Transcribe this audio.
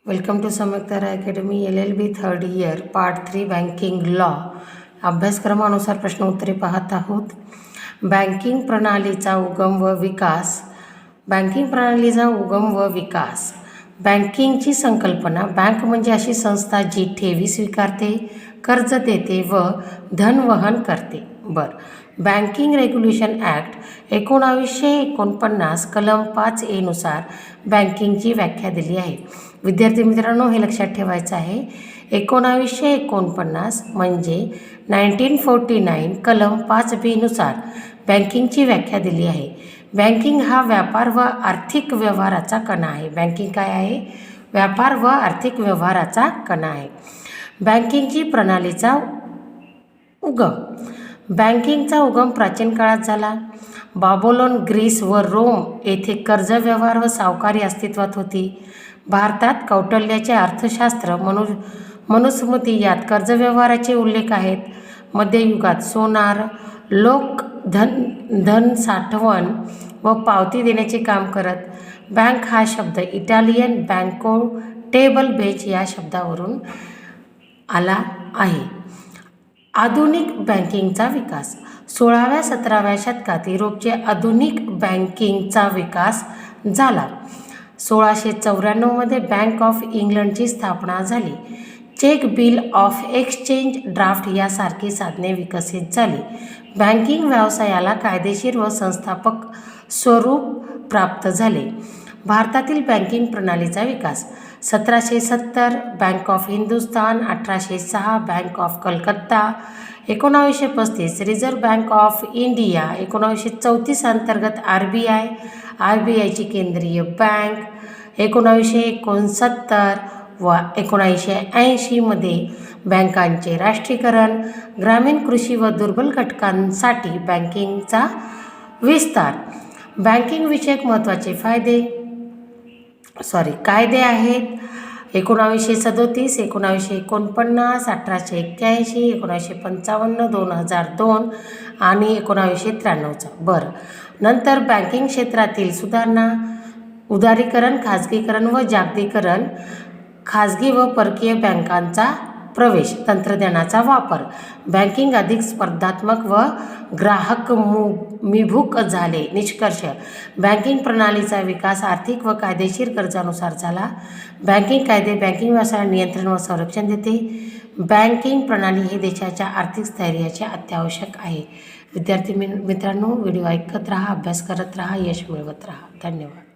Welcome to Sanyuktara academy LLB third year part 3 banking law अभ्यासक्रमानुसार प्रश्न उत्तरे पाहत आहोत. बँकिंग प्रणालीचा उगम व विकास. बँकिंग प्रणालीचा उगम व विकास. बँकिंगची संकल्पना. बँक म्हणजे अशी संस्था जी ठेवी स्वीकारते, कर्ज देते व धन वहन करते. बँकिंग रेग्युलेशन ॲक्ट 1949 कलम 5A नुसार बँकिंगची व्याख्या दिली आहे. विद्यार्थी मित्रांनो, हे लक्षात ठेवायचं आहे. 1949 म्हणजे 1949 कलम 5B नुसार बँकिंगची व्याख्या दिली आहे. बँकिंग हा व्यापार व आर्थिक व्यवहाराचा कणा आहे. बँकिंग काय आहे? व्यापार व आर्थिक व्यवहाराचा कणा आहे. बँकिंगची प्रणालीचा उगम. बँकिंगचा उगम प्राचीन काळात झाला. बाबलोन, ग्रीस व रोम येथे कर्ज व्यवहार व सावकारी अस्तित्वात होती. भारतात कौटिल्याचे अर्थशास्त्र मनुस्मृती यात कर्ज व्यवहाराचे उल्लेख आहेत. मध्ययुगात सोनार लोक धन साठवण व पावती देण्याचे काम करत. बँक हा शब्द इटालियन बँको टेबल बेच या शब्दावरून आला आहे. आधुनिक बँकिंगचा विकास. 16व्या-17व्या शतकात युरोपचे आधुनिक बँकिंगचा विकास झाला. 1694 मध्ये बँक ऑफ इंग्लंडची स्थापना झाली. Cheque, bill of exchange, draft यासारखी साधने विकसित झाली. बँकिंग व्यवसायाला कायदेशीर व संस्थापक स्वरूप प्राप्त झाले. भारतातील बँकिंग प्रणालीचा विकास. 1770 bank of Hindustan, 1806 bank of Calcutta, 1935 reserve bank of India, 1934 अंतर्गत RBIची केंद्रीय बँक, 1969 व 1980 मध्ये बँकांचे राष्ट्रीयकरण. ग्रामीण, कृषी व दुर्बल घटकांसाठी बँकिंगचा विस्तार. बँकिंगविषयक महत्त्वाचे कायदे आहेत. 1937, 1949, 1881, 1955, 2002 आणि 1993. नंतर बँकिंग क्षेत्रातील सुधारणा. उदारीकरण, खाजगीकरण व जागतिकीकरण. खाजगी व परकीय बँकांचा प्रवेश. तंत्रज्ञानाचा वापर. बँकिंग अधिक स्पर्धात्मक व ग्राहकभिमुख झाले. निष्कर्ष. बँकिंग प्रणालीचा विकास आर्थिक व कायदेशीर गरजांनुसार झाला. बँकिंग कायदे बँकिंग व्यवसायाला नियंत्रण व संरक्षण देते. बँकिंग प्रणाली हे देशाच्या आर्थिक स्थैर्याचे अत्यावश्यक आहे. विद्यार्थी मित्रांनो, व्हिडिओ ऐकत राहा, अभ्यास करत राहा, यश मिळवत राहा. धन्यवाद.